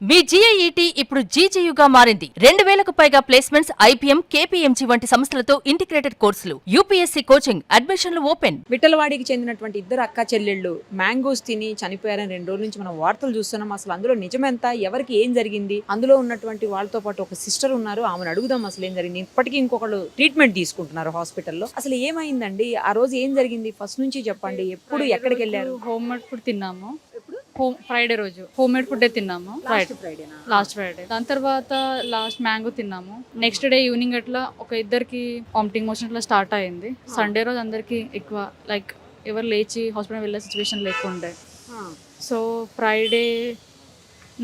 మీ GIET ఇప్పుడు GGUగా మారింది. 2000కు పైగా ప్లేస్మెంట్స్, IPM, KPMG వంటి సంస్థలతో ఇంటిగ్రేటెడ్ కోర్సులు. UPSC కోచింగ్, అడ్మిషన్లు ఓపెన్. విఠలవాడికి చెందినటువంటి ఇద్దరు అక్క చెల్లెళ్ళు మ్యాంగోస్ తిని చనిపోయారని 2 రోజుల నుంచి మనం వార్తలు చూస్తున్నాం. అసలు అందులో నిజమెంత, ఎవరికి ఏం జరిగింది, అందులో ఉన్నటువంటి వాళ్ళతో పాటు ఒక సిస్టర్ ఉన్నారు, ఆమెను అడుగుదాం అసలు ఏం జరిగింది. ఇప్పటికీ ఇంకొకళ్ళు ట్రీట్మెంట్ తీసుకుంటున్నారు హాస్పిటల్లో. అసలు ఏమైందండి, ఆ రోజు ఏం జరిగింది ఫస్ట్ నుంచి చెప్పండి. ఎప్పుడు ఎక్కడికి వెళ్ళారు? హోమ్ మేడ్ ఫుడ్ తిన్నాము. ఫ్రైడే రోజు హోమ్ మేడ్ ఫుడ్ తిన్నాము. Last Friday. దాని తర్వాత లాస్ట్ మ్యాంగో తిన్నాము. నెక్స్ట్ డే ఈవినింగ్ అట్లా ఒక ఇద్దరికి వామిటింగ్ మోషన్ అట్లా స్టార్ట్ అయింది. సండే రోజు అందరికి ఎక్కువ లైక్ ఎవరు లేచి హాస్పిటల్ వెళ్ళే సిచ్యువేషన్ లేకుండే. సో ఫ్రైడే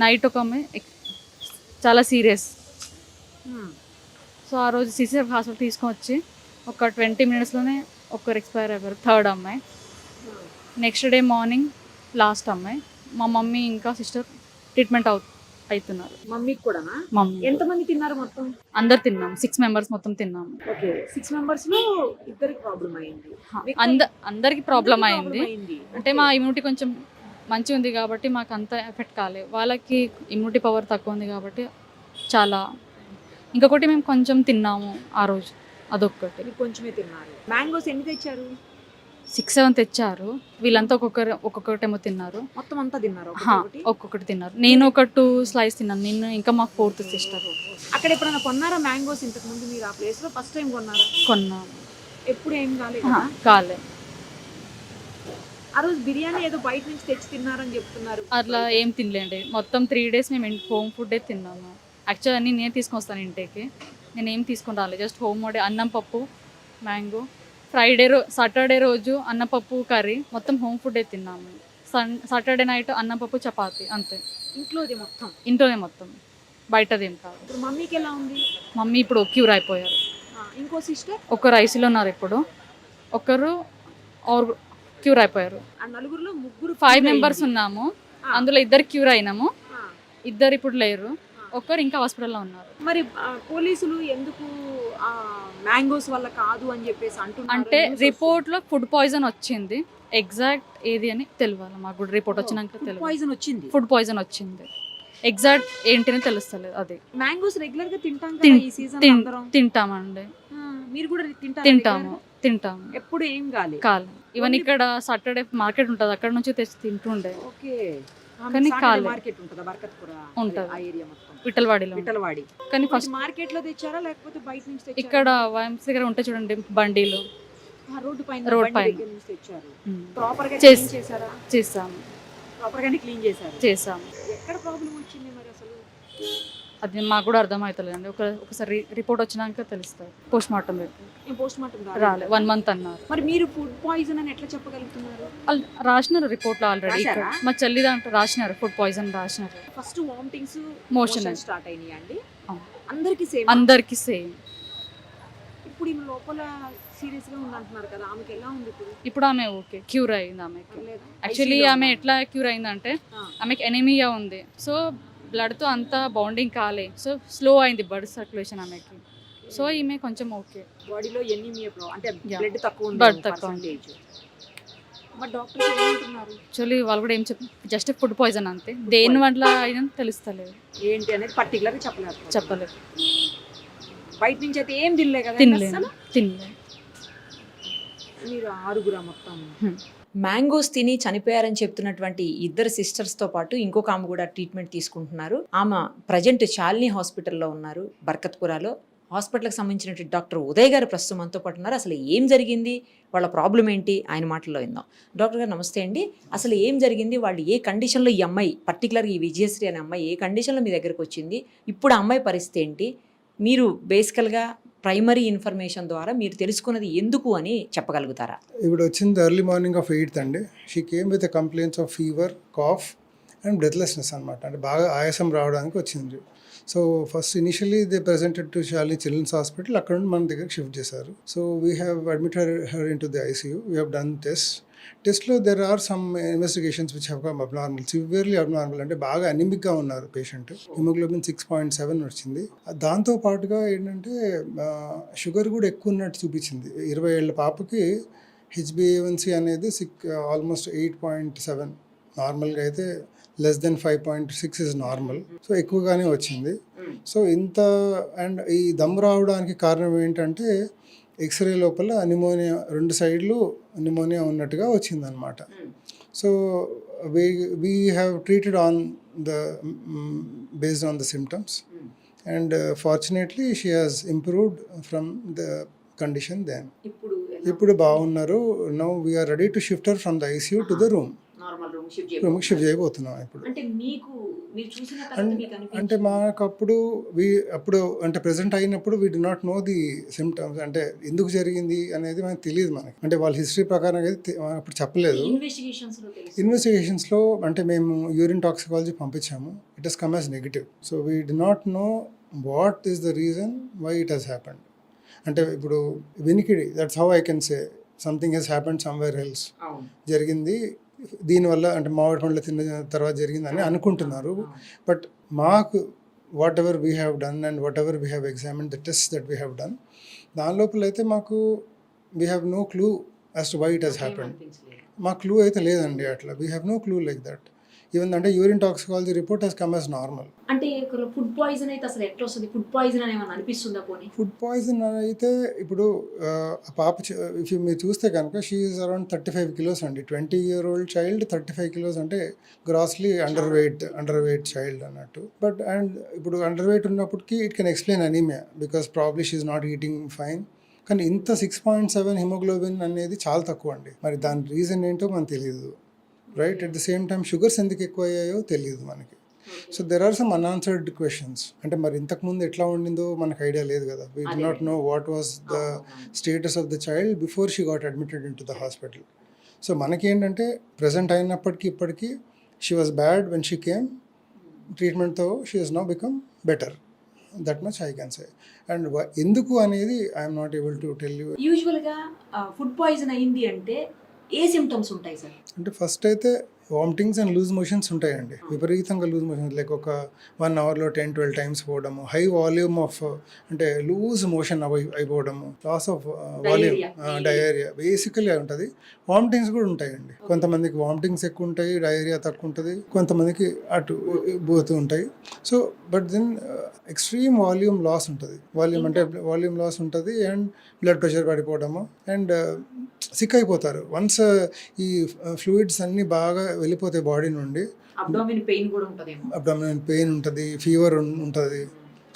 నైట్ ఒక చాలా సీరియస్. సో ఆ రోజు సిసిఎఫ్ హాస్పిటల్ తీసుకొని వచ్చి ఒక 20 minutesలోనే ఒకరు ఎక్స్పైర్ అయిపోయారు, థర్డ్ అమ్మాయి. నెక్స్ట్ డే మార్నింగ్ లాస్ట్ అమ్మాయి. మా మమ్మీ ఇంకా సిస్టర్ ట్రీట్మెంట్ అవుతున్నారు. మమ్మీకి కూడా? మమ్మీ ఎంతమంది తిన్నారు మొత్తం? అందరు తిన్నాం, 6 members మొత్తం తిన్నాము. ఓకే, 6 members లో ఇద్దరికి ప్రాబ్లం అయింది. అందరికి ప్రాబ్లం అయింది. అంటే మా ఇమ్యూనిటీ కొంచెం మంచిగా ఉంది కాబట్టి మాకు అంత ఎఫెక్ట్ కాలేదు. వాళ్ళకి ఇమ్యూనిటీ పవర్ తక్కువ ఉంది కాబట్టి చాలా. ఇంకొకటి మేము కొంచెం తిన్నాము ఆ రోజు, అదొక్కటి. కొంచెమే తిన్నారు. మ్యాంగోస్ ఎన్ని తెచ్చారు? 6-7 తెచ్చారు. వీళ్ళంతా ఒక్కొక్కటేమో తిన్నారు. మొత్తం అంతా తిన్నారు? ఒక్కొక్కటి తిన్నారు. నేను ఒక 2 slices తిన్నాను, నేను ఇంకా మా 4th సిస్టర్. అక్కడ ఎప్పుడైనా కొన్నారా మ్యాంగోస్ ఇంతకు ముందు? మీరు ఆ ప్లేస్ లో ఫస్ట్ టైం కొన్నారా? కొన్నాము. ఎప్పుడు ఏం కాలే. ఆ రోజు బిర్యానీ ఏదో బయట నుంచి తెచ్చి తిన్నారని చెప్తున్నారు. అట్లా ఏం తినలేండి. మొత్తం 3 days మేము హోమ్ ఫుడ్డే తిన్నాము. యాక్చువల్ అన్నీ నేను తీసుకొని వస్తాను ఇంటికి. నేను ఏం తీసుకొని రాలేదు, జస్ట్ హోమ్ ఫుడ్. అన్నం, పప్పు, మ్యాంగో. సాటర్డే రోజు అన్నపప్పు కర్రీ, మొత్తం హోమ్ ఫుడ్డే తిన్నాము. సాటర్డే నైట్ అన్నం, పప్పు, చపాతి, అంతే. ఇంట్లోనే మొత్తం, బయటదేం కాదు. మమ్మీకి ఎలా ఉంది? మమ్మీ ఇప్పుడు క్యూర్ అయిపోయారు. ఇంకో సిస్టర్ ఒకరు ఐసీలో ఉన్నారు ఇప్పుడు, ఒకరు క్యూర్ అయిపోయారు. నలుగురులో ముగ్గురు 5 members ఉన్నాము. అందులో 2 క్యూర్ అయినాము, 2 ఇప్పుడు లేరు, ఒకరు ఇంకా హాస్పిటల్లో ఉన్నారు. మరి పోలీసులు ఎందుకు మ్యాంగోస్ వల్ల కాదు అని చెప్పేసి అంటున్నారు? అంటే రిపోర్ట్లో ఫుడ్ పాయిజన్ వచ్చింది. ఎగ్జాక్ట్ ఏది అని తెలియాలి మాకు కూడా. రిపోర్ట్ వచ్చినాక తెలియదు. ఫుడ్ పాయిజన్ వచ్చింది. ఎగ్జాక్ట్ ఏంటని తెలుస్తలేదు. అది మ్యాంగోస్ రెగ్యులర్ గా తింటామండి. మీరు కూడా తింటాము. ఎప్పుడు ఏం కాలే. ఈవెన్ ఇక్కడ సాటర్డే మార్కెట్ ఉంటుంది, అక్కడ నుంచి తెచ్చి తింటుండే. ఓకే. కానీ మార్కెట్ ఉంటుందా బర్కత్పుర? ఉంటుంది, ఆ ఏరియా మొత్తం విఠలవాడి. కానీ ఫస్ట్ మార్కెట్ లో తెచ్చారా లేకపోతే బయట నుంచి తెచ్చారా? ఇక్కడ వైమ్స్ దగ్గర ఉంటాయి చూడండి బండిలు, రోడ్ పైన తెచ్చారు. ప్రాపర్ గా చేసాము. ప్రాపర్ గానే క్లీన్ చేసాము. ఎక్కడ ప్రాబ్లం వచ్చింది మరి అసలు? అది మాకు కూడా అర్థమవుతలేదండి. ఒకసారి రిపోర్ట్ వచ్చినాక తెలుస్తుంది. పోస్ట్ మార్టం రాలే, 1 month అన్నారు. మరి మీరు ఫుడ్ పాయిజన్ అని ఎట్లా చెప్పగలుగుతున్నారు? రాసినారు రిపోర్ట్లో ఆల్రెడీ. మా చెల్లి దాంట్లో రాసినారు, ఫుడ్ పాయిజన్ రాసినారు. ఫస్ట్ వామిటింగ్స్, మోషన్ స్టార్ట్ అయినాయి అండి. అందరికి సేమ్. ఇప్పుడు ఈ లోపల సీరియస్ గా ఉంది అంటున్నారు కదా, ఆమెకి ఎలా ఉంది ఇప్పుడు? ఆమె ఓకే, క్యూర్ అయింది. ఆమెకి యాక్చువల్లీ ఆమె ఎట్లా క్యూర్ అయిందంటే, ఆమెకి ఎనీమియా ఉంది. సో బ్లడ్తో అంతా బాండింగ్ కాలే, సో స్లో అయింది బ్లడ్ సర్క్యులేషన్ ఆమెకి. సో ఈమె కొంచెం ఓకే. బాడీలో ఎనీమియా అంటే బ్లడ్ తక్కువ ఉంది. యాక్చువల్లీ వాళ్ళు కూడా ఏం జస్ట్ ఫుడ్ పాయిజన్ అంతే. దేని వల్ల అయినా తెలుస్తలేదు, ఏంటి అనేది పర్టికులర్ చెప్పలేదు. బయట నుంచి అయితే ఏం తినలేదు. మీరు 6 మొత్తం మ్యాంగోస్ తిని చనిపోయారని చెప్తున్నటువంటి ఇద్దరు సిస్టర్స్తో పాటు ఇంకొక ఆమె కూడా ట్రీట్మెంట్ తీసుకుంటున్నారు. ఆమె ప్రజెంట్ శాలిని హాస్పిటల్లో ఉన్నారు, బర్కత్పురాలో. హాస్పిటల్కి సంబంధించిన డాక్టర్ ఉదయ్ గారు ప్రస్తుతం మనతో పాటు ఉన్నారు. అసలు ఏం జరిగింది, వాళ్ళ ప్రాబ్లం ఏంటి, ఆయన మాటల్లో విందాం. డాక్టర్ గారు నమస్తే అండి. అసలు ఏం జరిగింది, వాళ్ళు ఏ కండిషన్లో, ఈ అమ్మాయి పర్టికులర్గా ఈ విజయశ్రీ అనే అమ్మాయి ఏ కండిషన్లో మీ దగ్గరకు వచ్చింది, ఇప్పుడు ఆ అమ్మాయి పరిస్థితి ఏంటి, మీరు బేసికల్గా ప్రైమరీ ఇన్ఫర్మేషన్ ద్వారా మీరు తెలుసుకున్నది ఎందుకు అని చెప్పగలుగుతారా? ఇప్పుడు వచ్చింది ఎర్లీ మార్నింగ్ ఆఫ్ 8th అండి. She came with complaints of fever, cough and breathlessness అనమాట. అంటే బాగా ఆయాసం రావడానికి వచ్చింది. So first initially they presented to Shalini children's hospital. అక్కడ నుండి మన దగ్గరికి షిఫ్ట్ చేశారు. So we have admitted her in to the ICU. We have done టెస్ట్లో there are some investigations which have come abnormal, severely abnormal. అంటే బాగా అనిమిక్గా ఉన్నారు patient. Haemoglobin 6.7 వచ్చింది. దాంతో పాటుగా ఏంటంటే షుగర్ కూడా ఎక్కువ ఉన్నట్టు చూపించింది. 20 ఏళ్ళ పాపకి HbA1c అనేది ఆల్మోస్ట్ 8.7, నార్మల్గా అయితే less than 5.6 is normal. So ఎక్కువగానే వచ్చింది. సో ఇంత అండ్ ఈ దమ్ రావడానికి కారణం ఏంటంటే ఎక్స్రే లోపల నిమోనియా 2 సైడ్లు నిమోనియా ఉన్నట్టుగా వచ్చిందనమాట. So we have treated on the based on the symptoms, and fortunately she has improved from the condition then. ఇప్పుడు బాగున్నారు. Now we're ready to shift her from the ICU to the room. రూమ్కి shift చేయబోతున్నాం ఇప్పుడు. అంటే మాకు అప్పుడు అంటే present అయినప్పుడు we D not know the symptoms, అంటే ఎందుకు జరిగింది అనేది మనకు తెలియదు మనకి. అంటే వాళ్ళ హిస్టరీ ప్రకారం అయితే అప్పుడు చెప్పలేదు. ఇన్వెస్టిగేషన్స్లో అంటే మేము యూరిన్ టాక్సికాలజీ పంపించాము. It has come as negative. So we D not know what is the reason why it has happened. అంటే ఇప్పుడు వినికిడి, that's how I can say something has happened somewhere else, జరిగింది దీనివల్ల, అంటే మామిడి పండ్లు తిన్న తర్వాత జరిగిందని అనుకుంటున్నారు. బట్ మాకు whatever we have done and whatever we have examine the test that we have done, దాని లోపల అయితే మాకు we have no clue as to why it has happened. మా క్లూ అయితే లేదండి అట్లా. We have no clue like that. Even అంటే urine toxicology report has come as normal. అంటే ఫుడ్ పాయిజన్ అయితే అసలు ఎట్లా వస్తుంది? ఫుడ్ పాయిజన్ అని ఏమైనా అనిపిస్తుందా? పోనీ ఫుడ్ పాయిజన్ అయితే ఇప్పుడు ఆ పాప ఇఫ్ మీరు చూస్తే కనుక షీ ఈజ్ అరౌండ్ 35 kilos అండి. 20-year-old చైల్డ్ 35 kilos అంటే గ్రాస్లీ అండర్ వెయిట్ చైల్డ్ అన్నట్టు. బట్ అండ్ ఇప్పుడు అండర్ వెయిట్ ఉన్నప్పటికీ it can explain anaemia because probably she is not eating fine. కానీ ఇంత 6.7 హిమోగ్లోబిన్ అనేది చాలా తక్కువ అండి. మరి దాని రీజన్ ఏంటో మనకు తెలియదు. Right, at the same time sugars ఎందుకు ఎక్కువ అయ్యాయో తెలియదు మనకి. So there are some unanswered questions. అంటే మరి ఇంతకుముందు ఎట్లా ఉండిందో మనకు ఐడియా లేదు కదా. We D not know what was the status of the child before she got admitted in to the hospital. So మనకేంటంటే ప్రజెంట్ అయినప్పటికీ ఇప్పటికీ she was bad when she came. ట్రీట్మెంట్తో she has now become better. That much I can say. And ఎందుకు అనేది I'm not able to tell you. యూజువల్గా food poison అయింది అంటే ఏ సిమ్టమ్స్ ఉంటాయి సార్? అంటే ఫస్ట్ అయితే వామిటింగ్స్ అండ్ లూజ్ మోషన్స్ ఉంటాయండి. విపరీతంగా లూజ్ మోషన్స్, లైక్ ఒక 1 hourలో 10-12 times పోవడము, హై వాల్యూమ్ ఆఫ్ అంటే లూజ్ మోషన్ అయిపోవడము, loss of volume, diarrhoea basically ఉంటుంది. వామిటింగ్స్ కూడా ఉంటాయండి. కొంతమందికి వామిటింగ్స్ ఎక్కువ ఉంటాయి, డయేరియా తక్కువ ఉంటుంది, కొంతమందికి అటు పోతూ ఉంటాయి. So but then extreme volume loss ఉంటుంది. వాల్యూమ్ లాస్ ఉంటుంది అండ్ బ్లడ్ ప్రెషర్ పడిపోవడము అండ్ సిక్ అయిపోతారు. వన్స్ ఈ ఫ్లూయిడ్స్ అన్నీ బాగా వెళ్ళిపోతాయి బాడీ నుండి. అబ్డామిన్ పెయిన్ కూడా ఉంటుంది. అబ్డామిన్ పెయిన్ ఉంటుంది, ఫీవర్ ఉంటుంది.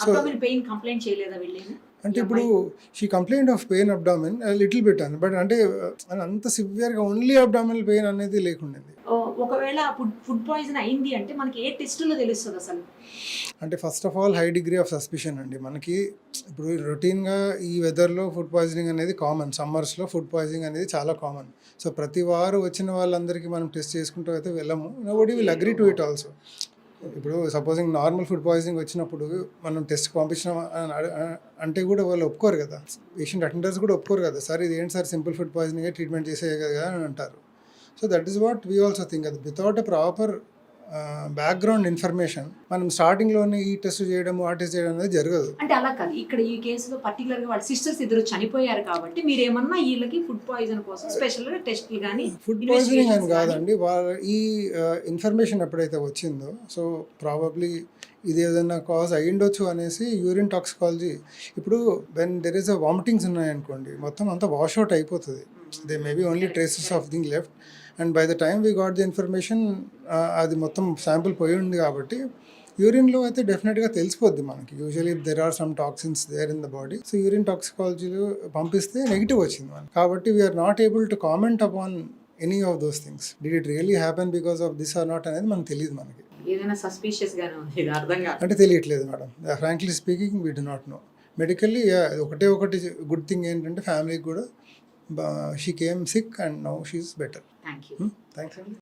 సో అబ్డామిన్ పెయిన్ కంప్లైంట్ చేయలేదా వెళ్ళేది? అంటే ఇప్పుడు she complaint of pain abdomen little bit అని, బట్ అంటే అంత సివియర్గా ఓన్లీ అబ్డామినల్ పెయిన్ అనేది లేకుండింది. ఒకవేళ ఫుడ్ పాయిజన్ అయింది అంటే మనకి ఏ టెస్టులో తెలుస్తుంది అసలు? అంటే first of all high degree of suspicion అండి. మనకి ఇప్పుడు రొటీన్గా ఈ వెదర్లో ఫుడ్ పాయిజనింగ్ అనేది కామన్. సమ్మర్స్లో ఫుడ్ పాయిజనింగ్ అనేది చాలా కామన్. సో ప్రతి వారు వచ్చిన వాళ్ళందరికీ మనం టెస్ట్ చేసుకుంటూ అయితే వెళ్ళము. Nobody will agree to it also. ఇప్పుడు సపోజింగ్ నార్మల్ ఫుడ్ పాయిజనింగ్ వచ్చినప్పుడు మనం టెస్ట్కి పంపించిన అంటే కూడా వాళ్ళు ఒప్పుకోరు కదా. పేషెంట్ అటెండర్స్ కూడా ఒప్పుకోరు కదా, సార్ ఇది ఏంటి sir simple food poisoning treatment చేసే కదా అని అంటారు. So that is what we also think. అది without a proper background information మనం స్టార్టింగ్లోనే ఈ టెస్ట్ చేయడం ఆ టెస్ట్ చేయడం అనేది జరగదు. అంటే అలా కాదు. ఇక్కడ ఈ కేసులో పర్టికులర్గా వాళ్ళ సిస్టర్స్ ఇద్దరు చనిపోయారు కాబట్టి మీరు ఏమన్నా వీళ్ళకి ఫుడ్ పాయిజన్ కోసం స్పెషల్గా టెస్ట్లు కానీ ఫుడ్ పాయిజనింగ్ అని కాదండి. వాళ్ళ ఈ ఇన్ఫర్మేషన్ ఎప్పుడైతే వచ్చిందో సో ప్రాబబ్లీ ఇది ఏదైనా కాజ్ అయ్యిండొచ్చు అనేసి యూరిన్ టాక్సికాలజీ. ఇప్పుడు when there is a vomitings ఉన్నాయనుకోండి, మొత్తం అంతా వాష్అవుట్ అయిపోతుంది. They may be only traces of thing left. And by the time we got the information అది మొత్తం శాంపుల్ పోయి ఉంది కాబట్టి యూరిన్లో అయితే డెఫినెట్గా తెలిసిపోద్ది మనకి. Usually there are some toxins there in the body. So urine టాక్సికాలజీలో పంపిస్తే నెగిటివ్ వచ్చింది మనకి. కాబట్టి we are not able to comment upon any of those things. Did it really happen because of this or not అనేది మనకు తెలియదు. మనకి ఏదైనా సస్పీషియస్ గానే ఉంది, ఇది అర్థం కాదు అంటే తెలియట్లేదు madam. Frankly speaking we do not know. Medically ఒకటి గుడ్ థింగ్ ఏంటంటే ఫ్యామిలీకి కూడా she came sick and now she is better. Thank you. Thanks అండి.